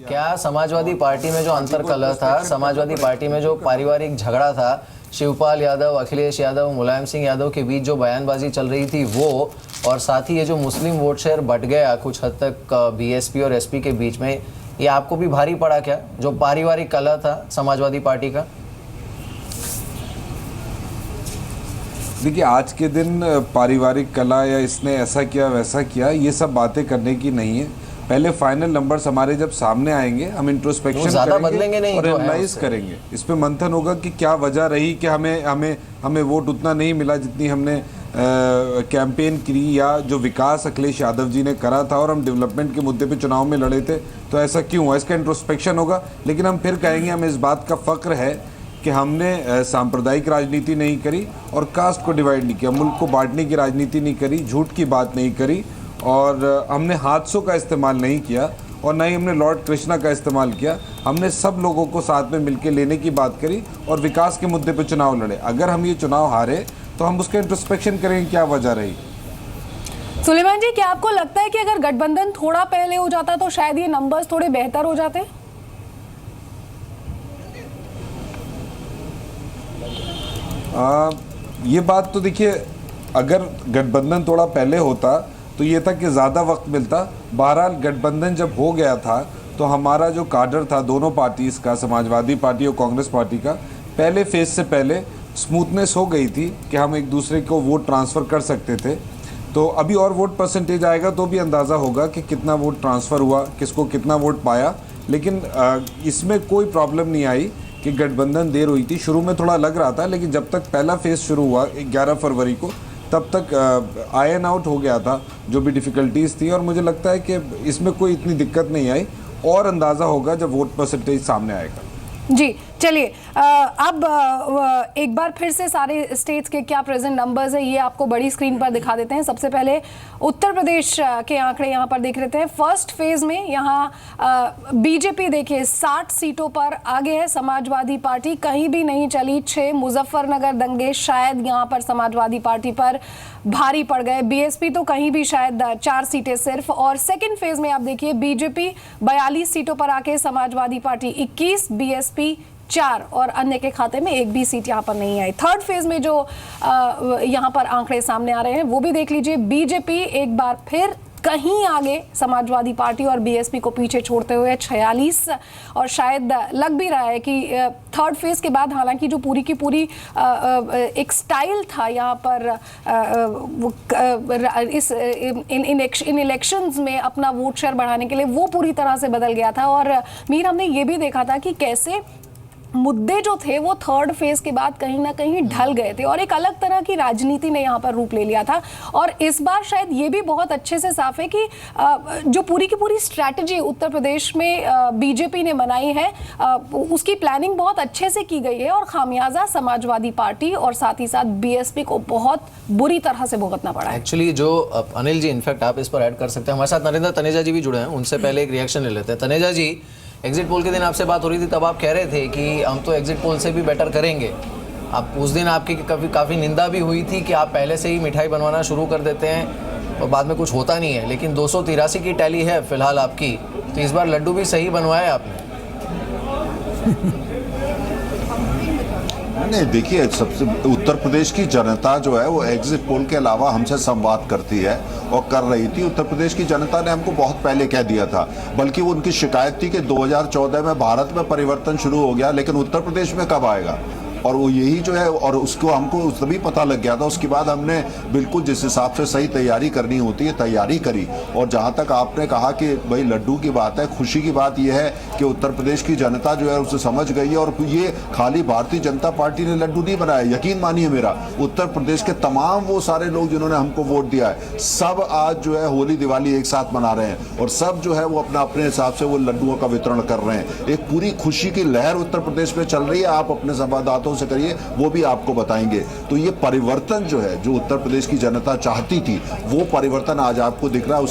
क्या समाजवादी पार्टी में जो अंतर्कलह था, समाजवादी पार्टी में जो पारिवारिक झगड़ा था, शिवपाल यादव, अखिलेश यादव, मुलायम सिंह यादव के बीच जो बयानबाजी चल रही थी वो, और साथ ही ये जो मुस्लिम वोट शेयर बढ़ गया कुछ हद तक बीएसपी और एसपी के बीच में, ये आपको भी भारी पड़ा क्या, जो पारिवारिक कलह था समाजवादी पार्टी का? देखिए, आज के दिन पारिवारिक कलह या इसने ऐसा किया वैसा किया, ये सब बातें करने की नहीं है। पहले फाइनल नंबर्स हमारे जब सामने आएंगे, हम इंट्रोस्पेक्शन करेंगे और एनालाइज करेंगे। इस पे मंथन होगा कि क्या वजह रही कि हमें वोट उतना नहीं मिला जितनी हमने कैंपेन की, या जो विकास अखिलेश यादव जी ने करा था और हम डेवलपमेंट के मुद्दे पे चुनाव में लड़े थे, तो ऐसा क्यों हुआ, इसका इंट्रोस्पेक्शन होगा। लेकिन हम फिर कहेंगे, हमें इस बात का फख्र है कि हमने सांप्रदायिक राजनीति नहीं करी और कास्ट को डिवाइड नहीं किया, मुल्क को बांटने की राजनीति नहीं करी, झूठ की बात नहीं करी, और हमने हादसों का इस्तेमाल नहीं किया और ना ही हमने लॉर्ड कृष्णा का इस्तेमाल किया। हमने सब लोगों को साथ में मिलकर लेने की बात करी और विकास के मुद्दे पर चुनाव लड़े। अगर हम ये चुनाव हारे तो हम उसका इंट्रोस्पेक्शन करेंगे क्या वजह रही। सुलेमान जी, क्या आपको लगता है कि अगर गठबंधन थोड़ा पहले हो जाता तो शायद ये नंबर्स थोड़े बेहतर हो जाते? ये बात तो देखिए, अगर गठबंधन थोड़ा पहले होता तो ये था कि ज़्यादा वक्त मिलता। बहरहाल गठबंधन जब हो गया था तो हमारा जो काडर था दोनों पार्टीज़ का, समाजवादी पार्टी और कांग्रेस पार्टी का, पहले फेज से पहले स्मूथनेस हो गई थी कि हम एक दूसरे को वोट ट्रांसफ़र कर सकते थे। तो अभी और वोट परसेंटेज आएगा तो भी अंदाज़ा होगा कि कितना वोट ट्रांसफ़र हुआ, किसको कितना वोट पाया। लेकिन इसमें कोई प्रॉब्लम नहीं आई कि गठबंधन देर हुई थी। शुरू में थोड़ा लग रहा था, लेकिन जब तक पहला फेज़ शुरू हुआ 11 फरवरी को, तब तक आयन आउट हो गया था जो भी डिफ़िकल्टीज़ थी, और मुझे लगता है कि इसमें कोई इतनी दिक्कत नहीं आई, और अंदाज़ा होगा जब वोट परसेंटेज सामने आएगा। जी चलिए, अब एक बार फिर से सारे स्टेट्स के क्या प्रेजेंट नंबर्स है ये आपको बड़ी स्क्रीन पर दिखा देते हैं। सबसे पहले उत्तर प्रदेश के आंकड़े यहाँ पर देख लेते हैं। फर्स्ट फेज में यहाँ बीजेपी देखिए 60 सीटों पर आगे है, समाजवादी पार्टी कहीं भी नहीं चली। 6 मुजफ्फरनगर दंगे शायद यहाँ पर समाजवादी पार्टी पर भारी पड़ गए, बीएसपी तो कहीं भी शायद 4 सीटें सिर्फ। और सेकेंड फेज में आप देखिए बीजेपी 42 सीटों पर आके, समाजवादी पार्टी 21, बीएसपी 4 और अन्य के खाते में एक भी सीट यहाँ पर नहीं आई। थर्ड फेज में जो यहाँ पर आंकड़े सामने आ रहे हैं वो भी देख लीजिए। बीजेपी एक बार फिर कहीं आगे, समाजवादी पार्टी और बीएसपी को पीछे छोड़ते हुए 46, और शायद लग भी रहा है कि थर्ड फेज के बाद, हालांकि जो पूरी की पूरी एक स्टाइल था यहाँ पर इन इलेक्शंस में अपना वोट शेयर बढ़ाने के लिए, वो पूरी तरह से बदल गया था। और मीर, हमने ये भी देखा था कि कैसे मुद्दे जो थे वो थर्ड फेज के बाद कहीं ना कहीं ढल गए थे और एक अलग तरह की राजनीति ने यहाँ पर रूप ले लिया था। और इस बार शायद ये भी बहुत अच्छे से साफ है कि जो पूरी की पूरी स्ट्रैटेजी उत्तर प्रदेश में बीजेपी ने बनाई है, उसकी प्लानिंग बहुत अच्छे से की गई है, और खामियाजा समाजवादी पार्टी और साथ ही साथ बीएसपी को बहुत बुरी तरह से भुगतना पड़ा है। एक्चुअली जो अनिल जी, इनफैक्ट आप इस पर ऐड कर सकते हैं, हमारे साथ नरेंद्र तनेजा जी भी जुड़े हैं, उनसे पहले एक रिएक्शन ले लेते हैं। तनेजा जी, एग्जिट पोल के दिन आपसे बात हो रही थी, तब आप कह रहे थे कि हम तो एग्जिट पोल से भी बेटर करेंगे। आप उस दिन आपकी काफ़ी निंदा भी हुई थी कि आप पहले से ही मिठाई बनवाना शुरू कर देते हैं और बाद में कुछ होता नहीं है। लेकिन 283 की टैली है फिलहाल आपकी, तो इस बार लड्डू भी सही बनवाया आपने। नहीं, देखिए, सबसे उत्तर प्रदेश की जनता जो है वो एग्जिट पोल के अलावा हमसे संवाद करती है और कर रही थी। उत्तर प्रदेश की जनता ने हमको बहुत पहले कह दिया था, बल्कि वो उनकी शिकायत थी कि 2014 में भारत में परिवर्तन शुरू हो गया, लेकिन उत्तर प्रदेश में कब आएगा। और वो यही जो है, और उसको हमको तभी पता लग गया था। उसके बाद हमने बिल्कुल जिस हिसाब से सही तैयारी करनी होती है तैयारी करी। और जहाँ तक आपने कहा कि भाई लड्डू की बात है, खुशी की बात यह है कि उत्तर प्रदेश की जनता जो है उसे समझ गई है। और ये खाली भारतीय जनता पार्टी ने लड्डू नहीं बनाया, यकीन मानिए मेरा, उत्तर प्रदेश के तमाम वो सारे लोग जिन्होंने हमको वोट दिया है, सब आज जो है होली दिवाली एक साथ मना रहे हैं और सब जो है वो अपना अपने हिसाब से वो लड्डुओं का वितरण कर रहे हैं। एक पूरी खुशी की लहर उत्तर प्रदेश में चल रही है। आप अपने संवाददाताओं हाथों से करिए, वो भी आपको बताएंगे। तो ये परिवर्तन जो है, जो उत्तर प्रदेश की जनता चाहती थी, वो परिवर्तन आज आपको दिख रहा है।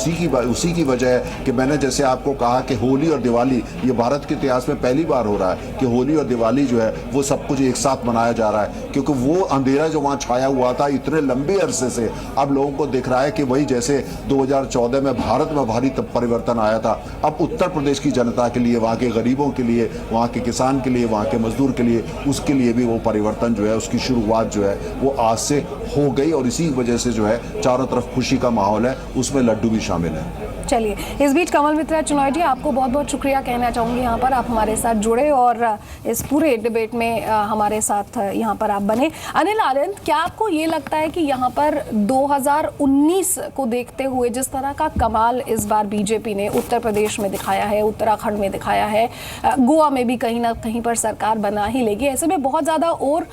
उसी की वजह है कि मैंने जैसे आपको कहा कि होली और दिवाली, ये भारत के इतिहास में पहली बार हो रहा है कि होली और दिवाली जो है वो सब कुछ एक साथ मनाया जा रहा है, क्योंकि वो अंधेरा जो वहाँ छाया हुआ था इतने लंबे अरसे से, अब लोगों को दिख रहा है कि वही जैसे 2014 में भारत में भारी परिवर्तन आया था, अब उत्तर प्रदेश की जनता के लिए, वहाँ के गरीबों के लिए, वहाँ के किसान के लिए, वहाँ के मजदूर के लिए, उसके लिए भी वो परिवर्तन जो है, उसकी शुरुआत जो है वो आज से हो गई। और इसी वजह से जो है चारों तरफ खुशी का माहौल है, उसमें लड्डू भी शामिल है। चलिए, इस बीच कमल मित्रा चुनौती जी, आपको बहुत बहुत शुक्रिया कहना चाहूँगी, यहाँ पर आप हमारे साथ जुड़े और इस पूरे डिबेट में हमारे साथ यहाँ पर आप बने। अनिल आनंद, क्या आपको ये लगता है कि यहाँ पर 2019 को देखते हुए जिस तरह का कमाल इस बार बीजेपी ने उत्तर प्रदेश में दिखाया है, उत्तराखंड में दिखाया है, गोवा में भी कहीं ना कहीं पर सरकार बना ही लेगी, ऐसे में बहुत ज़्यादा और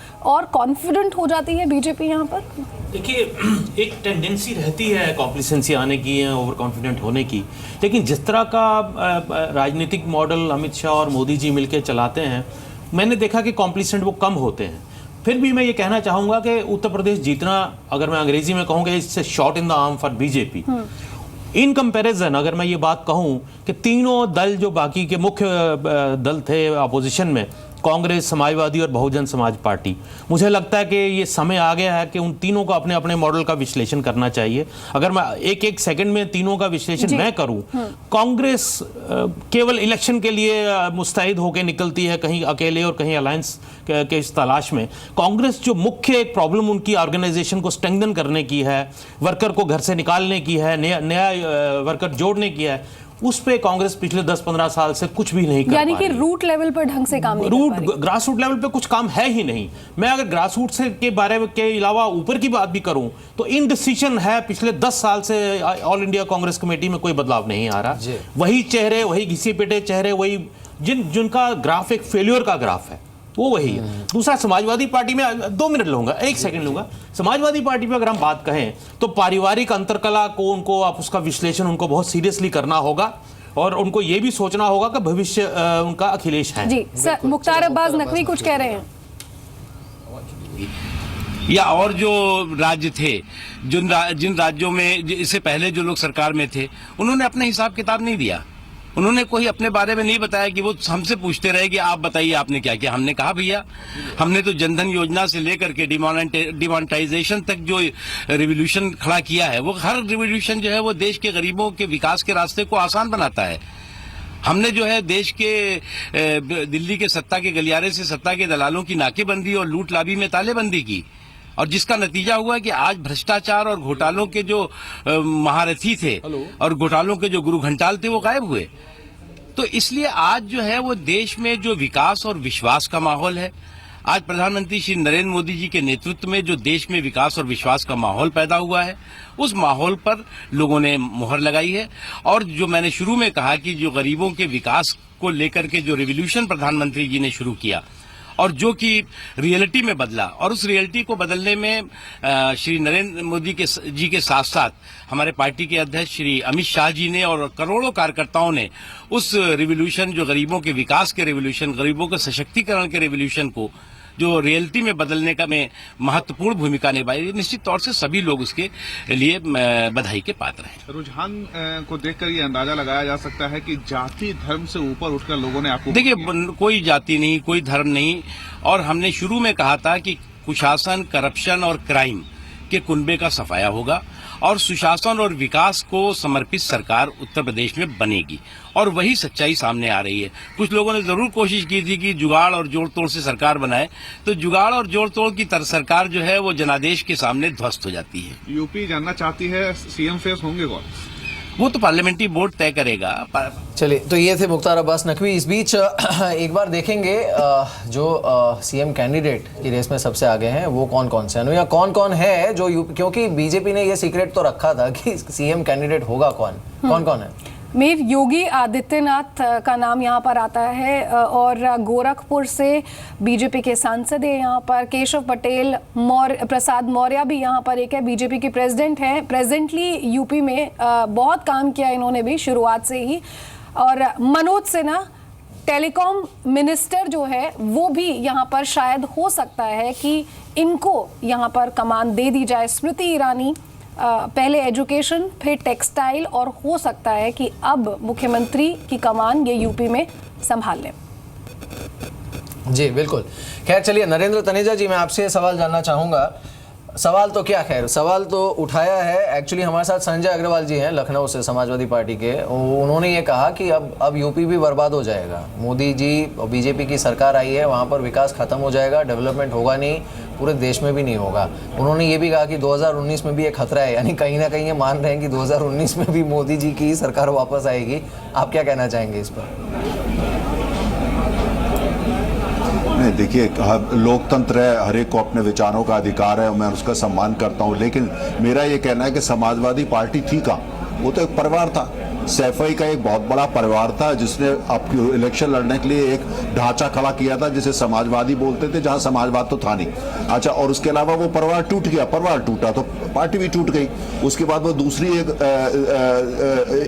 कॉन्फिडेंट हो जाती है बीजेपी यहाँ पर? देखिए, एक टेंडेंसी रहती है कॉम्प्लिसेंसी आने की, ओवर कॉन्फिडेंट होने की, लेकिन जिस तरह का राजनीतिक मॉडल अमित शाह और मोदी जी मिलकर चलाते हैं, मैंने देखा कि कॉम्प्लिसेंट वो कम होते हैं। फिर भी मैं ये कहना चाहूँगा कि उत्तर प्रदेश जीतना, अगर मैं अंग्रेजी में कहूँगा, इससे shot in the arm for BJP. In comparison अगर मैं ये बात कहूँ कि तीनों दल जो बाकी के मुख्य दल थे अपोजिशन में, कांग्रेस, समाजवादी और बहुजन समाज पार्टी, मुझे लगता है कि ये समय आ गया है कि उन तीनों को अपने अपने मॉडल का विश्लेषण करना चाहिए। अगर मैं एक सेकंड में तीनों का विश्लेषण मैं करूं, कांग्रेस केवल इलेक्शन के लिए मुस्तैद होकर निकलती है, कहीं अकेले और कहीं अलायंस के इस तलाश में। कांग्रेस जो मुख्य एक प्रॉब्लम उनकी ऑर्गेनाइजेशन को स्ट्रेंथन करने की है, वर्कर को घर से निकालने की है, नया वर्कर जोड़ने की है, उस पे कांग्रेस पिछले 10-15 साल से कुछ भी नहीं कर पा रही। यानी कि रूट लेवल पर ढंग से काम नहीं कर पा रही। ग्रास रूट लेवल पे कुछ काम है ही नहीं। मैं अगर ग्रास रूट से के बारे में के अलावा ऊपर की बात भी करूं तो इनडिसीजन है। पिछले 10 साल से ऑल इंडिया कांग्रेस कमेटी में कोई बदलाव नहीं आ रहा। वही चेहरे, वही घिसे पिटे चेहरे, वही जिनका ग्राफ एक फेल्योर का ग्राफ है, वो वही है। दूसरा, समाजवादी पार्टी में 2 मिनट लूंगा, 1 सेकंड लूंगा। समाजवादी पार्टी में अगर हम बात कहें तो पारिवारिक अंतरकला को, उनको आप उसका विश्लेषण उनको बहुत सीरियसली करना होगा और उनको ये भी सोचना होगा कि भविष्य उनका अखिलेश है। जी सर, मुख्तार अब्बास नकवी कुछ कह रहे हैं। या और जो राज्य थे, जिन राज्यों में इससे पहले जो लोग सरकार में थे, उन्होंने अपना हिसाब किताब नहीं दिया। उन्होंने कोई अपने बारे में नहीं बताया कि वो हमसे पूछते रहे कि आप बताइए आपने क्या किया। हमने कहा भैया, हमने तो जनधन योजना से लेकर के डिमोनेटाइजेशन तक जो रिवोल्यूशन खड़ा किया है, वो हर रिवोल्यूशन जो है वो देश के गरीबों के विकास के रास्ते को आसान बनाता है। हमने जो है देश के दिल्ली के सत्ता के गलियारे से सत्ता के दलालों की नाकेबंदी और लूट लाबी में तालेबंदी की, और जिसका नतीजा हुआ कि आज भ्रष्टाचार और घोटालों के जो महारथी थे और घोटालों के जो गुरु घंटाल थे वो गायब हुए। तो इसलिए आज जो है वो देश में जो विकास और विश्वास का माहौल है, आज प्रधानमंत्री श्री नरेंद्र मोदी जी के नेतृत्व में जो देश में विकास और विश्वास का माहौल पैदा हुआ है, उस माहौल पर लोगों ने मुहर लगाई है। और जो मैंने शुरू में कहा कि जो गरीबों के विकास को लेकर के जो रिवोल्यूशन प्रधानमंत्री जी ने शुरू किया और जो कि रियलिटी में बदला, और उस रियलिटी को बदलने में श्री नरेंद्र मोदी जी के साथ साथ हमारे पार्टी के अध्यक्ष श्री अमित शाह जी ने और करोड़ों कार्यकर्ताओं ने उस रिवोल्यूशन, जो गरीबों के विकास के रिवोल्यूशन, गरीबों के सशक्तिकरण के रिवोल्यूशन को जो रियलिटी में बदलने का में महत्वपूर्ण भूमिका निभाई, निश्चित तौर से सभी लोग उसके लिए बधाई के पात्र हैं। रुझान को देखकर ये अंदाजा लगाया जा सकता है कि जाति धर्म से ऊपर उठकर लोगों ने आपको, देखिए, कोई जाति नहीं, कोई धर्म नहीं, और हमने शुरू में कहा था कि कुशासन, करप्शन और क्राइम के कुनबे का सफाया होगा और सुशासन और विकास को समर्पित सरकार उत्तर प्रदेश में बनेगी, और वही सच्चाई सामने आ रही है। कुछ लोगों ने जरूर कोशिश की थी कि जुगाड़ और जोड़ तोड़ से सरकार बनाए, तो जुगाड़ और जोड़ तोड़ की सरकार जो है वो जनादेश के सामने ध्वस्त हो जाती है। यूपी जानना चाहती है सीएम फेस होंगे कौन? वो तो पार्लियामेंट्री बोर्ड तय करेगा। चलिए, तो ये थे मुख्तार अब्बास नकवी। इस बीच एक बार देखेंगे जो सीएम कैंडिडेट की रेस में सबसे आगे हैं वो कौन कौन से हैं, या कौन कौन है जो क्योंकि बीजेपी ने ये सीक्रेट तो रखा था कि सीएम कैंडिडेट होगा कौन कौन है। मेर योगी आदित्यनाथ का नाम यहाँ पर आता है और गोरखपुर से बीजेपी के सांसद है यहाँ पर। केशव पटेल प्रसाद मौर्य भी यहाँ पर एक है, बीजेपी के प्रेसिडेंट हैं। प्रेजेंटली यूपी में बहुत काम किया इन्होंने भी शुरुआत से ही। और मनोज सिन्हा टेलीकॉम मिनिस्टर जो है वो भी यहाँ पर शायद हो सकता है कि इनको यहाँ पर कमान दे दी जाए। स्मृति ईरानी पहले एजुकेशन, फिर टेक्सटाइल, और हो सकता है कि अब मुख्यमंत्री की कमान ये यूपी में संभाल लें। जी बिल्कुल। खैर चलिए नरेंद्र तनेजा जी, मैं आपसे सवाल जानना चाहूँगा। सवाल तो क्या, खैर सवाल तो उठाया है। एक्चुअली हमारे साथ संजय अग्रवाल जी हैं लखनऊ से, समाजवादी पार्टी के। उन्होंने ये कहा कि अब यूपी भी बर्बाद हो जाएगा। मोदी जी और बीजेपी की सरकार आई है, वहाँ पर विकास खत्म हो जाएगा, डेवलपमेंट होगा नहीं, पूरे देश में भी नहीं होगा। उन्होंने ये भी कहा कि 2019 में भी एक खतरा है, यानी कहीं ना कहीं ये मान रहे हैं कि 2019 में भी मोदी जी की सरकार वापस आएगी। आप क्या कहना चाहेंगे इस पर? नहीं, देखिए लोकतंत्र है, हर एक को अपने विचारों का अधिकार है, मैं उसका सम्मान करता हूं, लेकिन मेरा ये कहना है कि समाजवादी पार्टी थी कहाँ? वो तो एक परिवार था, सैफई का एक बहुत बड़ा परिवार था जिसने आपकी इलेक्शन लड़ने के लिए एक ढांचा खड़ा किया था जिसे समाजवादी बोलते थे, जहां समाजवाद तो था नहीं। अच्छा, और उसके अलावा वो परिवार टूट गया, परिवार टूटा तो पार्टी भी टूट गई। उसके बाद वो दूसरी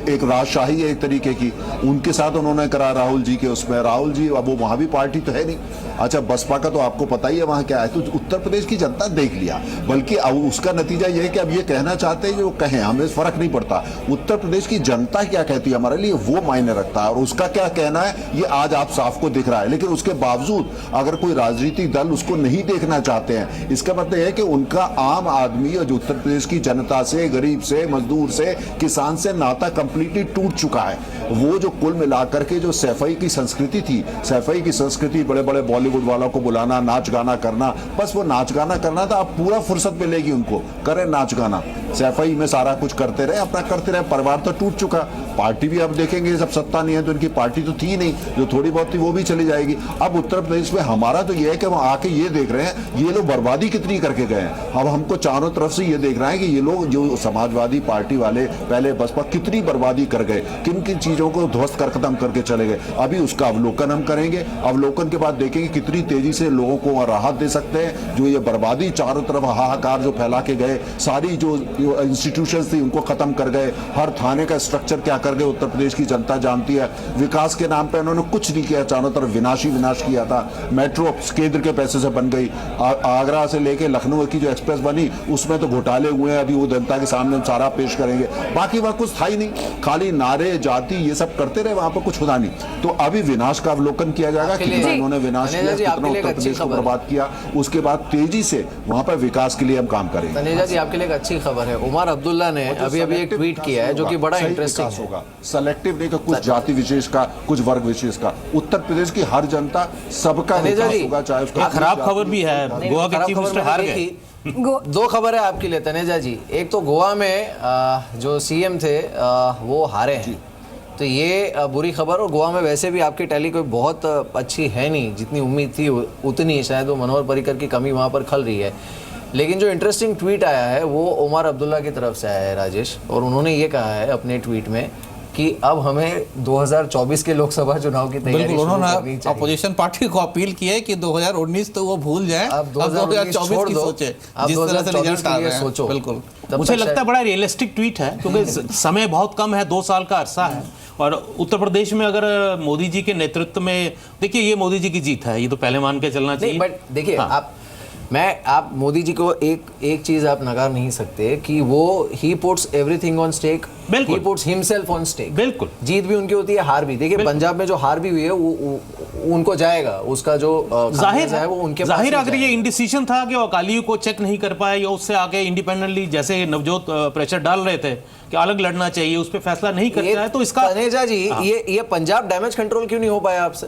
एक राजशाही है एक तरीके की, उनके साथ उन्होंने करा राहुल जी के उसमें। राहुल जी अब वो वहां भी पार्टी तो है नहीं। अच्छा, बसपा का तो आपको पता ही है वहां क्या है। तो उत्तर प्रदेश की जनता देख लिया, बल्कि अब उसका नतीजा ये है कि अब ये कहना चाहते हैं जो कहें, हमें फर्क नहीं पड़ता। उत्तर प्रदेश की जनता क्या कहती है हमारे लिए, वो मायने रखता है, और उसका क्या कहना है ये आज आप साफ को दिख रहा है। लेकिन उसके बावजूद अगर कोई राजनीतिक दल उसको नहीं देखना चाहते हैं, इसका मतलब है कि उनका आम आदमी और जो उत्तर प्रदेश की जनता से, गरीब से, मजदूर से, किसान से नाता कंप्लीटली टूट चुका है। वो जो कुल मिलाकर के जो सैफई की संस्कृति थी, सैफई की संस्कृति बड़े बड़े बॉलीवुड वालों को बुलाना, नाच गाना करना, बस वो नाच गाना करना था। अब पूरा फुर्सत मिलेगी उनको, करें नाच गाना, सैफई में सारा कुछ करते रहे, अपना करते रहे। परिवार तो टूट चुका, पार्टी भी अब देखेंगे जब सत्ता नहीं है तो इनकी पार्टी तो थी नहीं, जो थोड़ी बहुत थी वो भी चली जाएगी। अब उत्तर प्रदेश में हमारा तो ये है कि हम आके ये देख रहे हैं ये लोग बर्बादी कितनी करके गए हैं। अब हमको चारों तरफ से ये देख रहे हैं कि ये लोग जो समाजवादी पार्टी वाले पहले बसपा कितनी बर्बादी कर गए, किन किन चीजों को ध्वस्त कर खत्म करके चले गए। अभी उसका अवलोकन हम करेंगे, अवलोकन के बाद देखेंगे कितनी तेजी से लोगों को राहत दे सकते हैं। जो ये बर्बादी चारों तरफ हाहाकार जो फैला के गए, सारी जो इंस्टीट्यूशंस थी उनको खत्म कर गए, हर थाने का स्ट्रक्चर क्या कर गए उत्तर प्रदेश की जनता जानती है। विकास के नाम पे उन्होंने कुछ नहीं किया, चारों तरफ विनाश ही विनाश किया था। मेट्रो केंद्र के पैसे से बन गई, आगरा से लेके लखनऊ की जो एक्सप्रेस बनी उसमें तो घोटाले हुए हैं, अभी वो जनता के सामने हम सारा पेश करेंगे। बाकी वहां कुछ था ही नहीं, खाली नारे जाति ये सब करते रहे, वहां पर कुछ खुदा नहीं। तो अभी विनाश का अवलोकन किया जाएगा, कितना उन्होंने विनाश किया, कितना उत्तर प्रदेश को बर्बाद किया, उसके बाद तेजी से वहां पर विकास के लिए हम काम करेंगे। तनेजा जी, आपके लिए एक अच्छी खबर है, उमर अब्दुल्ला ने अभी एक ट्वीट किया है जो कि बड़ा इंटरेस्टिंग होगा। सेलेक्टिव नहीं, कुछ जाति विशेष का, कुछ वर्ग विशेष का, उत्तर प्रदेश की हर जनता सबका विकास होगा, चाहे उसका। खराब खबर भी है, गोवा के चीफ मिनिस्टर हार गए। दो खबर है आपके लिए तनेजा जी। एक तो गोवा में जो सीएम थे वो हारे हैं, तो ये बुरी खबर। और गोवा में वैसे भी आपकी टैली कोई बहुत अच्छी है नहीं, जितनी उम्मीद थी उतनी शायद वो मनोहर पर्रिकर की कमी वहाँ पर खल रही है। लेकिन जो इंटरेस्टिंग ट्वीट आया है वो उमर अब्दुल्ला की तरफ से आया है, राजेश, और उन्होंने ये कहा है अपने ट्वीट में कि अब हमें 2024 के लोकसभा चुनाव की तैयारी बिल्कुल, उन्होंने अपोजिशन पार्टी को अपील की है कि 2019 तो वो भूल जाए, अब 2024 की सोचे, जिस तरह से रिजल्ट आ रहे हैं। सोचो। बिल्कुल, मुझे लगता है बड़ा रियलिस्टिक ट्वीट है, क्योंकि समय बहुत कम है, 2 साल का अरसा है। और उत्तर प्रदेश में अगर मोदी जी के नेतृत्व में, देखिए ये मोदी जी की जीत है, ये तो पहले मान के चलना चाहिए। बट देखिए आप मोदी जी को एक चीज आप नकार नहीं सकते कि वो he puts everything on stake, he puts himself on stake. बिल्कुल, जीत भी उनकी होती है, हार भी। देखिए पंजाब में जो हार भी हुई है वो उनको जाएगा, उसका जो जाहिर है वो उनके जाहिर अगर ये इंडिसीजन था कि वो अकालियों को चेक नहीं कर पाए या उससे आके इंडिपेंडेंटली, जैसे नवजोत प्रेशर डाल रहे थे कि अलग लड़ना चाहिए, उस पर फैसला नहीं करता है, तो इसका तनेजा जी ये पंजाब डैमेज कंट्रोल क्यों नहीं हो पाया आपसे?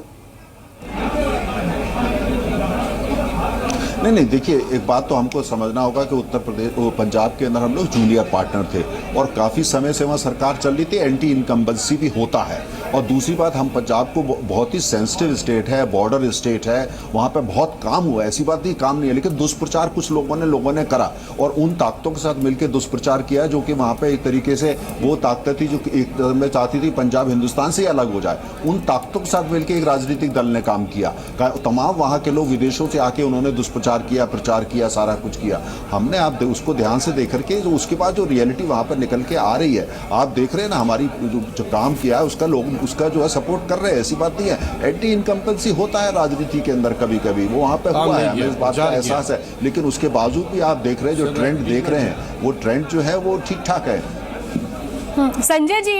नहीं, देखिए एक बात तो हमको समझना होगा कि उत्तर प्रदेश पंजाब के अंदर हम लोग जूनियर पार्टनर थे और काफ़ी समय से वहाँ सरकार चल रही थी, एंटी इनकम्बेंसी भी होता है। और दूसरी बात, हम पंजाब को बहुत ही सेंसिटिव स्टेट है, बॉर्डर स्टेट है, वहाँ पे बहुत काम हुआ है, ऐसी बात नहीं काम नहीं है, लेकिन दुष्प्रचार कुछ लोगों ने करा और उन ताकतों के साथ मिलकर दुष्प्रचार किया जो कि वहाँ पे एक तरीके से वो ताकतें थी जो एक तरह में चाहती थी पंजाब हिंदुस्तान से अलग हो जाए। उन ताकतों के साथ मिलकर एक राजनीतिक दल ने काम किया, तमाम वहाँ के लोग विदेशों से आके उन्होंने दुष्प्रचार प्रचार किया, सारा कुछ किया हमने। आप उसको ध्यान से देख करके जो उसके बाद जो रियलिटी वहाँ पर निकल के आ रही है, आप देख रहे हैं ना, हमारी जो काम किया है उसका लोग उसका जो है सपोर्ट कर रहे हैं, ऐसी बात नहीं है। एंटी इनकम्पेंसी होता है राजनीति के अंदर कभी कभी, वो वहाँ पे हुआ है, हमें इस बात का एहसास है। लेकिन उसके बावजूद भी आप देख रहे हैं जो ट्रेंड देख रहे हैं, वो ट्रेंड जो है वो ठीक ठाक है। संजय जी,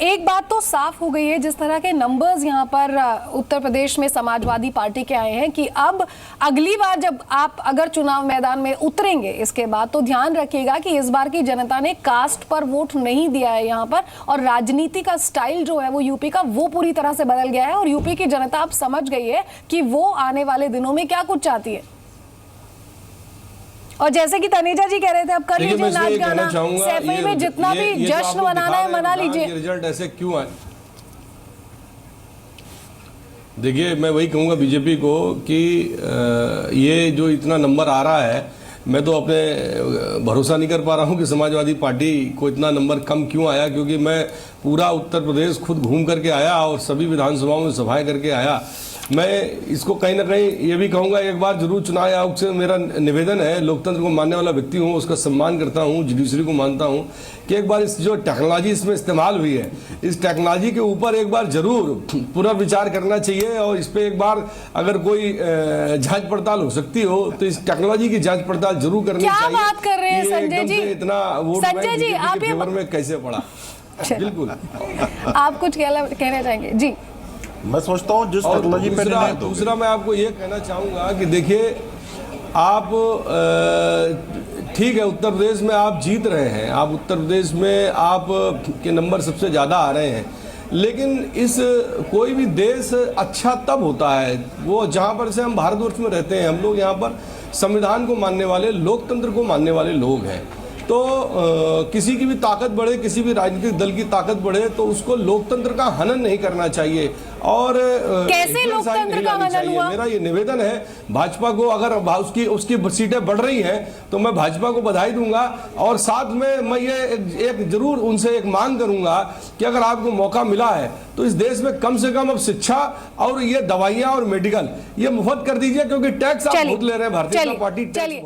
एक बात तो साफ हो गई है, जिस तरह के नंबर्स यहाँ पर उत्तर प्रदेश में समाजवादी पार्टी के आए हैं, कि अब अगली बार जब आप अगर चुनाव मैदान में उतरेंगे इसके बाद, तो ध्यान रखिएगा कि इस बार की जनता ने कास्ट पर वोट नहीं दिया है यहाँ पर, और राजनीति का स्टाइल जो है वो यूपी का वो पूरी तरह से बदल गया है, और यूपी की जनता अब समझ गई है कि वो आने वाले दिनों में क्या कुछ चाहती है। और जैसे कि तनेजा जी कह रहे थे, अब कर लीजिए नाच गाना, सैफई में जितना भी जश्न मनाना है मना लीजिए। रिजल्ट ऐसे क्यों आए? देखिए, मैं वही कहूंगा बीजेपी को कि ये जो इतना नंबर आ रहा है, मैं तो अपने भरोसा नहीं कर पा रहा हूं कि समाजवादी पार्टी को इतना नंबर कम क्यों आया, क्योंकि मैं पूरा उत्तर प्रदेश खुद घूम करके आया और सभी विधानसभाओं में सभाएं करके आया। मैं इसको कहीं ना कहीं ये भी कहूंगा, एक बार जरूर चुनाव आयोग से मेरा निवेदन है, लोकतंत्र को मानने वाला व्यक्ति हूं, उसका सम्मान करता हूं, जुडिशरी को मानता हूं, कि एक बार इस जो टेक्नोलॉजी इसमें इस्तेमाल हुई है, इस टेक्नोलॉजी के ऊपर एक बार जरूर पुनर्विचार करना चाहिए, और इस पर एक बार अगर कोई जांच पड़ताल हो सकती हो तो इस टेक्नोलॉजी की जांच पड़ताल जरूर करनी चाहिए। क्या बात कर रहे हैं संजय जी? इतना वोट संजय जी, आप फेवर में कैसे पड़ा? बिल्कुल, आप कुछ कहना चाहेंगे? जी, मैं सोचता हूँ जिस टेक्नोलॉजी पे दूसरा मैं आपको ये कहना चाहूंगा कि देखिए, आप ठीक है, उत्तर प्रदेश में आप जीत रहे हैं, आप उत्तर प्रदेश में आप के नंबर सबसे ज़्यादा आ रहे हैं, लेकिन इस कोई भी देश अच्छा तब होता है वो जहाँ पर से हम भारतवर्ष में रहते हैं, हम लोग यहाँ पर संविधान को मानने वाले, लोकतंत्र को मानने वाले लोग हैं। तो किसी की भी ताकत बढ़े, किसी भी राजनीतिक दल की ताकत बढ़े, तो उसको लोकतंत्र का हनन नहीं करना चाहिए। और कैसे लोकतंत्र का हनन हुआ? मेरा ये निवेदन है भाजपा को, अगर उसकी सीटें बढ़ रही हैं तो मैं भाजपा को बधाई दूंगा, और साथ में मैं ये एक जरूर उनसे एक मांग करूंगा कि अगर आपको मौका मिला है तो इस देश में कम से कम अब शिक्षा और ये दवाइयां और मेडिकल ये मुफ्त कर दीजिए, क्योंकि टैक्स आप बहुत ले रहे हैं, भारतीय जनता पार्टी टैक्स